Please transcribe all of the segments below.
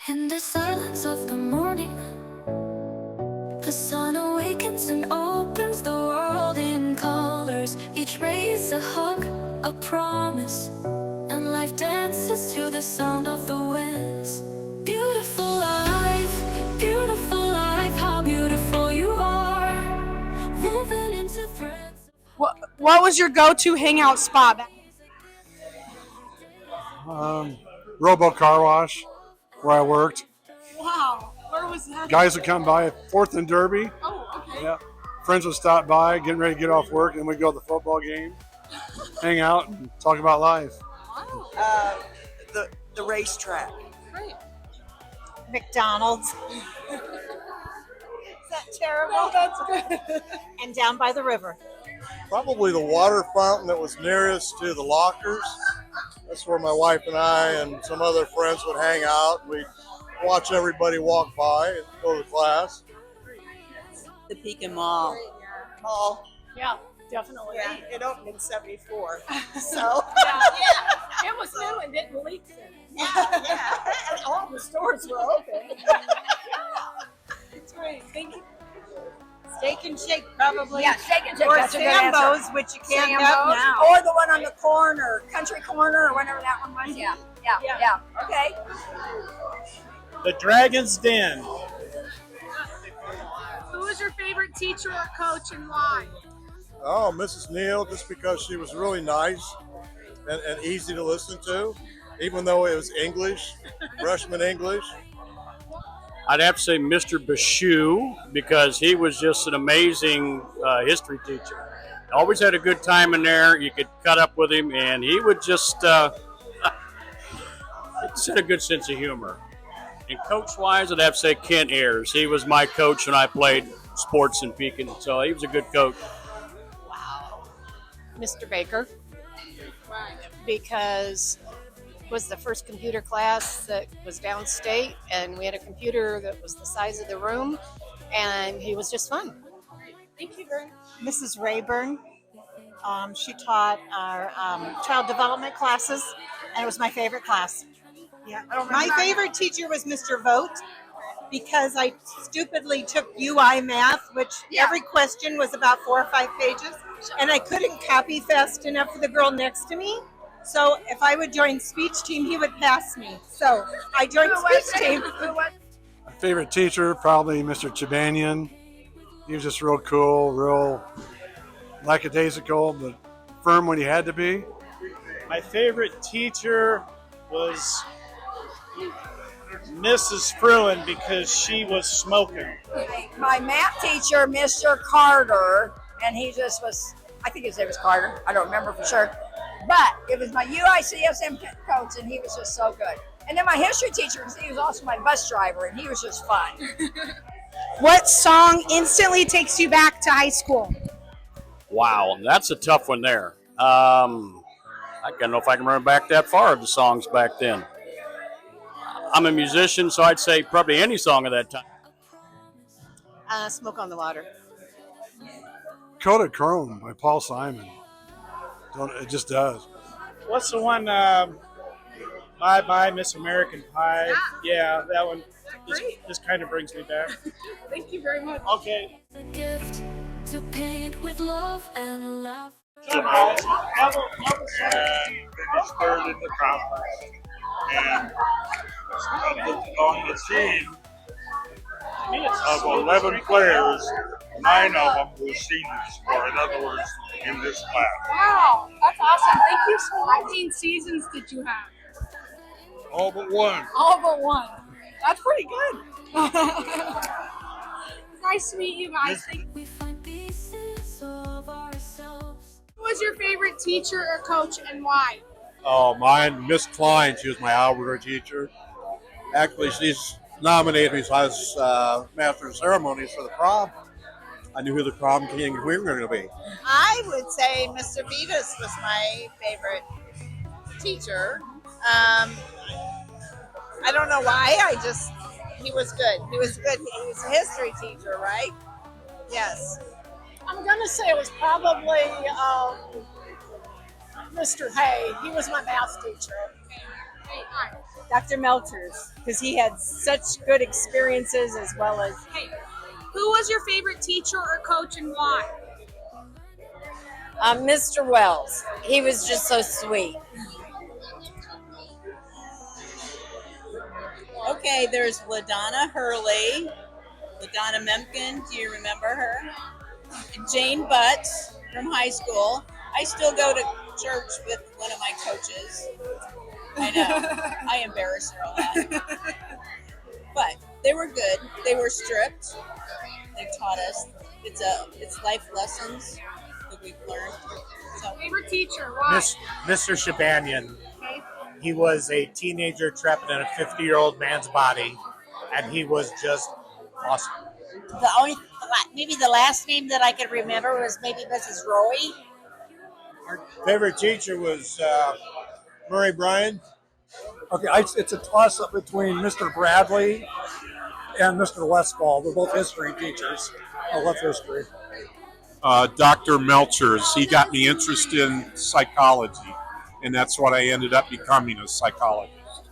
In the silence of the morning, the sun awakens and opens the world in colors. Each ray is a hug, a promise, and life dances to the sound of the winds. Beautiful life, how beautiful you are, woven into threads. What was your go-to hangout spot? Robo Car Wash, where I worked. Wow, where was that? Guys would come by at 4th and Derby. Oh, okay. Yeah. Friends would stop by, getting ready to get off work, and we'd go to the football game, hang out, and talk about life. Wow. The racetrack. Great. McDonald's. Is that terrible? No, that's good. And down by the river. Probably the water fountain that was nearest to the lockers. That's where my wife and I and some other friends would hang out. We'd watch everybody walk by and go to class. The Pekin Mall. Yeah, definitely. Yeah, it opened in '74. So Yeah. It was new and didn't leak soon. and all the stores were open. It's great. Thank you. Steak and Shake probably. Yeah, Steak and Shake. Or That's a good answer. Sambo's, which you can't have Sambo's, now. or the one on the corner, Country Corner, or whatever that one was. Yeah. Okay. The Dragon's Den. Who was your favorite teacher or coach and why? Oh, Mrs. Neal, just because she was really nice and easy to listen to, even though it was English, freshman English. I'd have to say Mr. Bashu because he was just an amazing history teacher. Always had a good time in there. You could cut up with him, and he would just had a good sense of humor. And coach-wise, I'd have to say Kent Ayers. He was my coach when I played sports in Pekin, so he was a good coach. Mr. Baker. Because it was the first computer class that was downstate, and we had a computer that was the size of the room, and he was just fun. Thank you very much. Mrs. Rayburn. She taught our child development classes, and it was my favorite class. Yeah. My favorite teacher was Mr. Vogt because I stupidly took UI math, which every question was about 4 or 5 pages, and I couldn't copy fast enough for the girl next to me. So if I would join speech team, he would pass me. So I joined speech team. My favorite teacher, probably Mr. Chibanian. He was just real cool, real lackadaisical, but firm when he had to be. My favorite teacher was Mrs. Fruin because she was smoking. My math teacher, Mr. Carter, and he just was, I think his name was Carter. I don't remember for sure. But it was my UICSM coach, and he was just so good. And then my history teacher, because he was also my bus driver, and he was just fun. What song instantly takes you back to high school? Wow, that's a tough one there. I don't know if I can remember back that far of the songs back then. I'm a musician, so I'd say probably any song of that time. Smoke on the Water. Kodachrome by Paul Simon. It just does. What's the one? Bye Bye Miss American Pie. Yeah, that one just kind of brings me back. Thank you very much. Okay. A gift to paint with love and love. And finished third in the conference. And on the team of 11 players, 9 of them were seniors, or in other words, in this class. Wow, that's awesome. Thank you. So 19 seasons did you have? All but one. All but one. That's pretty good. Nice to meet you guys. We find pieces of ourselves. Who was your favorite teacher or coach and why? Oh, mine, Miss Klein, she was my algebra teacher. Actually, she's nominated me as Master of Ceremonies for the prom. I knew who the prom king and queen were going to be. I would say Mr. Vitas was my favorite teacher. I don't know why. He was good. He was good. He was a history teacher, right? Yes. I'm going to say it was probably Mr. Hay. He was my math teacher. Hey, hi. Dr. Melters, because he had such good experiences as well as. Okay. Who was your favorite teacher or coach and why? Mr. Wells. He was just so sweet. Okay, there's LaDonna Hurley, LaDonna Memkin. Do you remember her? Jane Butt from high school. I still go to church with one of my coaches. I know. I embarrass her a lot. But they were good. They were strict. They taught us. It's life lessons that we've learned. So, Favorite teacher, why? Mr. Shabanian. Okay. He was a teenager trapped in a 50-year-old man's body, and he was just awesome. Maybe the last name that I could remember was maybe Mrs. Roy. Our favorite teacher was Murray Bryan. Okay, it's a toss-up between Mr. Bradley and Mr. Westfall. They're both history teachers. I love history. Dr. Melchers. He got me interested in psychology, and that's what I ended up becoming, a psychologist.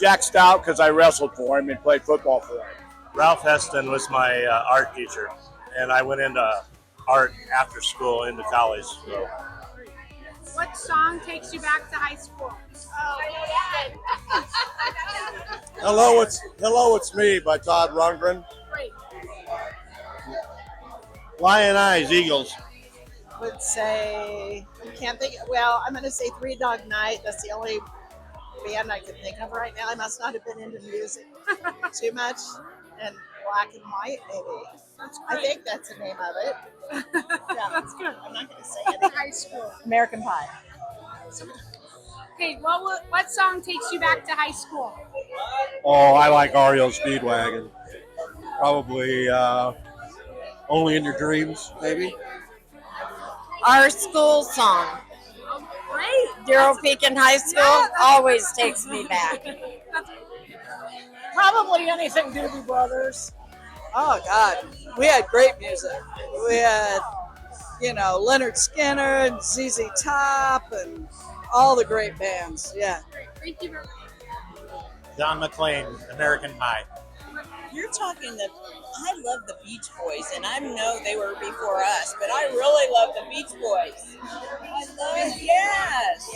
Jack Stout, because I wrestled for him and played football for him. Ralph Heston was my art teacher, and I went into art after school into college. So. What song takes you back to high school? Hello, It's Me by Todd Rundgren. Great. Lion Eyes, Eagles. Would say, I can't think, well, I'm going to say Three Dog Night. That's the only band I can think of right now. I must not have been into music too much. And Black and White, maybe. I think that's the name of it. Yeah, That's good. I'm not going to say it. High school. American Pie. Okay, what song takes you back to high school? Oh, I like REO Speedwagon. Probably Only in Your Dreams, maybe. Our school song. Oh, great. Darrell Pekin High School always takes me back. Probably anything Doobie Brothers. oh God, we had great music. We had, Leonard Skinner and ZZ Top and all the great bands. Yeah. Thank you very much. Don McLean, American Pie. You're talking I love the Beach Boys, and I know they were before us, but I really love the Beach Boys. Yes.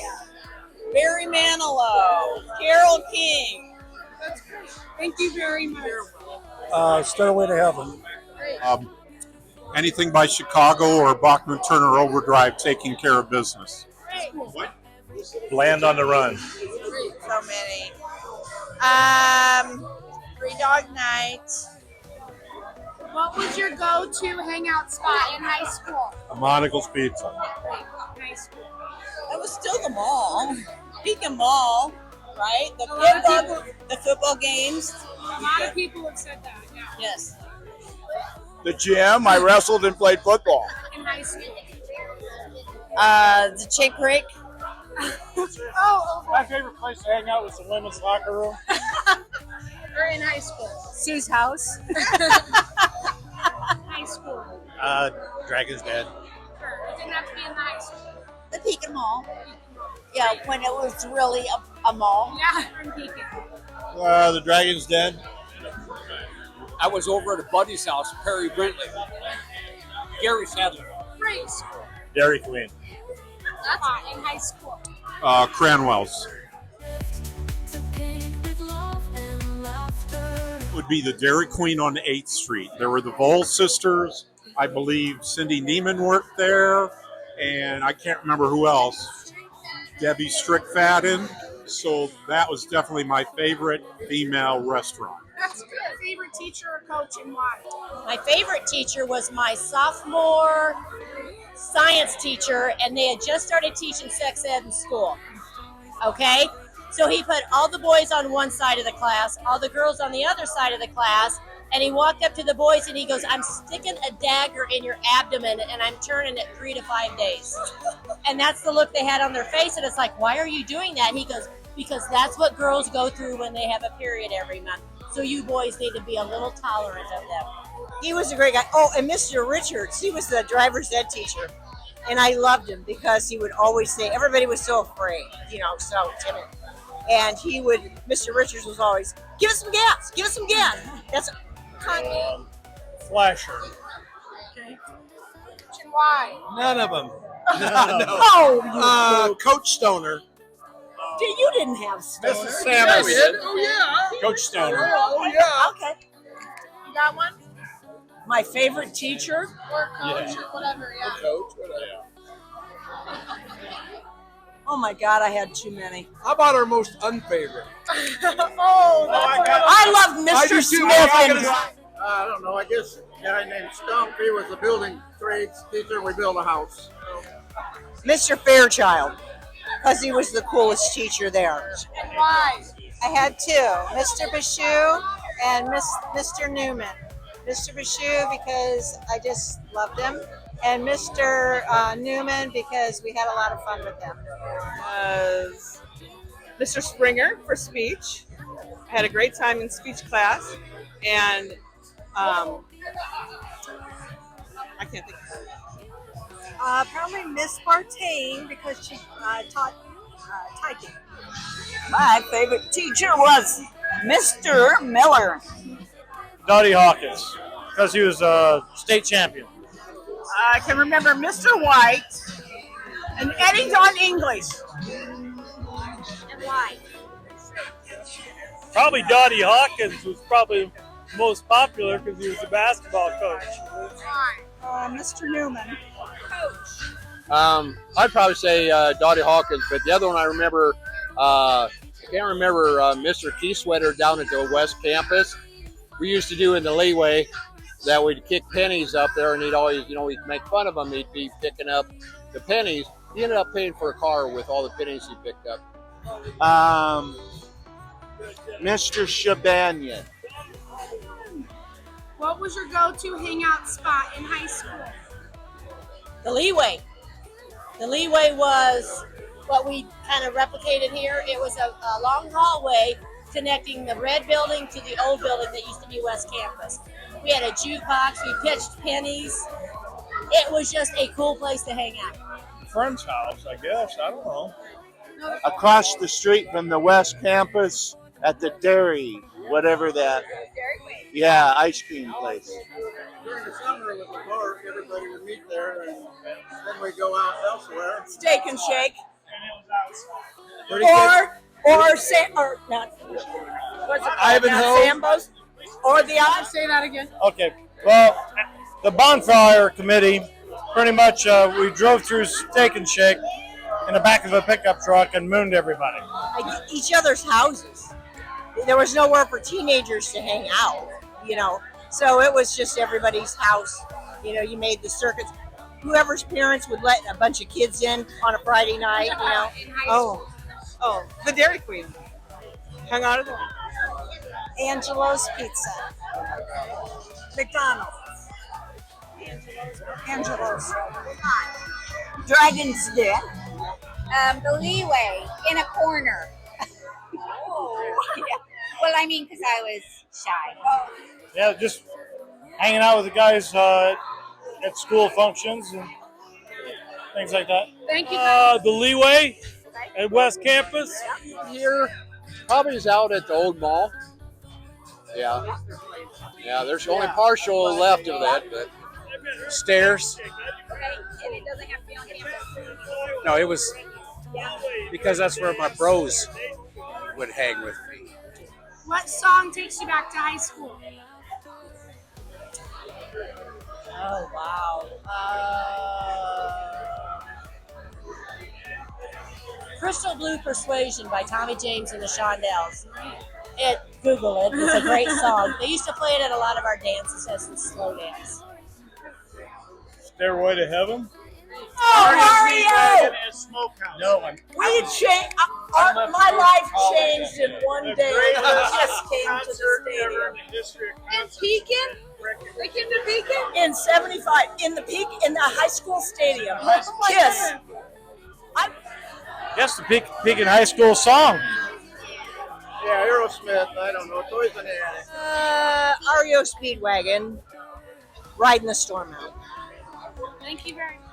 Barry Manilow, Carole King. That's great. Thank you very much. Stairway to Heaven. Anything by Chicago or Bachman Turner Overdrive, Taking Care of Business. Land on the Run. So many. Three Dog Night. What was your go-to hangout spot in high school? Monocle's Pizza. High school. That was still the mall. Beacon Mall, right? The football games. A lot of people have said that, yeah. Yes. The gym, I wrestled and played football. In high school. The Chick Creek. Oh, My favorite place to hang out was the women's locker room. or in high school. Sue's house. High school. Dragon's Den. Sure. It didn't have to be in the high school. The Pekin Mall. Yeah, when it was really a mall. Yeah, from Pekin. The Dragon's Den. I was over at a buddy's house, Perry Brintley. Gary Sadler. Great school. Dairy Queen. That's hot in high school. Cranwell's. To paint with love and laughter. Would be the Dairy Queen on 8th Street. There were the Vole sisters. I believe Cindy Neiman worked there, and I can't remember who else. Debbie Strickfaden. So that was definitely my favorite female restaurant. That's good. Favorite teacher or coach and why? My favorite teacher was my sophomore science teacher, and they had just started teaching sex ed in school. Okay? So he put all the boys on one side of the class, all the girls on the other side of the class, and he walked up to the boys and he goes, I'm sticking a dagger in your abdomen and I'm turning it 3 to 5 days. And that's the look they had on their face, and it's like, why are you doing that? And he goes, because that's what girls go through when they have a period every month. So you boys need to be a little tolerant of them. He was a great guy. Oh, and Mr. Richards, he was the driver's ed teacher. And I loved him because he would always say, everybody was so afraid, so timid. and Mr. Richards was always, give us some gas, give us some gas. That's Flasher. why. None of them. Oh, Coach Stoner. you didn't have Stoner. Mrs. Samus. Oh yeah. Coach Stoner. Oh yeah. Okay. You got one? My favorite teacher? Or coach or whatever, yeah. Coach, whatever. Oh my God, I had too many. How about our most unfavorite? I love Mr. Smith. I don't know. I guess a guy named Stump, he was a building trades teacher. We built a house. Mr. Fairchild, because he was the coolest teacher there. And why? I had two, Mr. Bashu and Mr. Newman. Mr. Bashu because I just loved him, and Mr. Newman because we had a lot of fun with him. Mr. Springer for speech. I had a great time in speech class, and I can't think of it. Probably Miss Bartain because she taught typing. My favorite teacher was Mr. Miller. Dottie Hawkins, because he was a state champion. I can remember Mr. White and Eddington English. And why? Probably Dottie Hawkins was probably most popular because he was a basketball coach. Mr. Newman. I'd probably say Dottie Hawkins, but the other one I remember, I can't remember Mr. Keysweater down at the West Campus. We used to do in the leeway that we'd kick pennies up there, and he'd always, we'd make fun of him. He'd be picking up the pennies. He ended up paying for a car with all the pennies he picked up. Mr. Shabanian. What was your go-to hangout spot in high school? The leeway. The leeway was what we kind of replicated here. It was a long hallway connecting the red building to the old building that used to be West Campus. We had a jukebox, we pitched pennies. It was just a cool place to hang out. Friend's house, I guess. I don't know. Across the street from the West Campus at the dairy, whatever that. Yeah, ice cream place. During the summer with the park, everybody would meet there, and then we'd go out elsewhere. Steak and Shake. Pretty Or not. What's it called? Ivanhoe. Sambo's. Or the Say that again. Okay. Well, the bonfire committee, pretty much, we drove through Steak and Shake in the back of a pickup truck and mooned everybody. Like each other's houses. There was nowhere for teenagers to hang out, So it was just everybody's house. You made the circuits. Whoever's parents would let a bunch of kids in on a Friday night, Oh, the Dairy Queen. Hung out at the Angelo's Pizza. McDonald's. Angelo's. Dragon's Den. The leeway in a corner. Yeah. Well, I mean, because I was shy. Yeah, just hanging out with the guys at school functions and things like that. Thank you. The leeway at West Campus. Here, probably is out at the old mall. Yeah. Yeah, there's only partial left of that, but Stairs. Okay, and it doesn't have to be on campus. No, it was because that's where my bros would hang with me. What song takes you back to high school? Oh, wow. Crystal Blue Persuasion by Tommy James and the Shondells. Google it. It's a great song. They used to play it at a lot of our dances as a slow dance. Stairway to Heaven. Oh, Mario! No one. We changed. My life changed in one day. We just came to the stadium. In Pekin? They came to Pekin? In '75, in the high school stadium. Kiss. Yes, the Pekin High School song. Yeah, Aerosmith. I don't know. Toys in the Attic. REO Speedwagon. Riding the Storm Out. Thank you very much.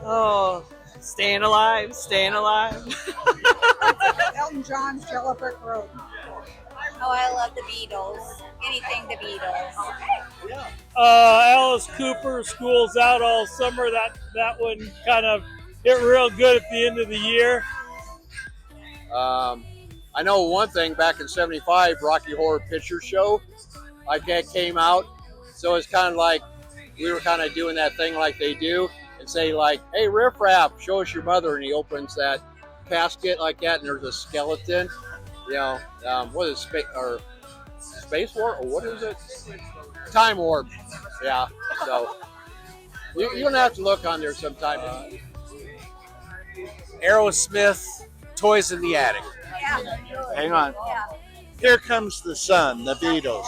Oh, Staying alive, staying alive. Elton John's Yellow Brick Road. Oh, I love the Beatles. Anything the Beatles. Alice Cooper, School's Out All Summer. That one kind of hit real good at the end of the year. I know one thing, back in '75, Rocky Horror Picture Show, like that came out. So it's kind of like we were kind of doing that thing like they do and say like, hey, Riff Raff, show us your mother. And he opens that casket like that and there's a skeleton. You know, what is Space War or what is it? Time Warp. Yeah. So you're going to have to look on there sometime. Aerosmith, Toys in the Attic. Yeah. Hang on. Yeah. Here Comes the Sun, the Beatles.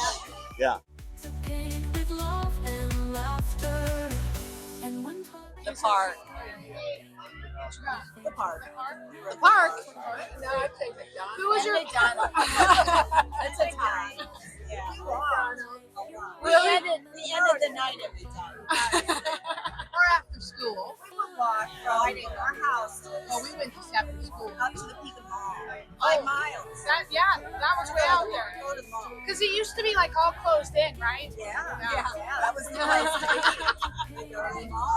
Yeah. With love and laughter. And when The Park. The Park. The Park. No, I'd say McDonald's. Who was your It's a tie. We ended the night every time. Or after school. We would walk Friday our house. Oh, we went just after school. Up to the Pekin Mall. 5 Oh. miles. That was way out there. Go to the mall. Because it used to be like all closed in, right? Yeah. Yeah. That was nice. We go to the mall.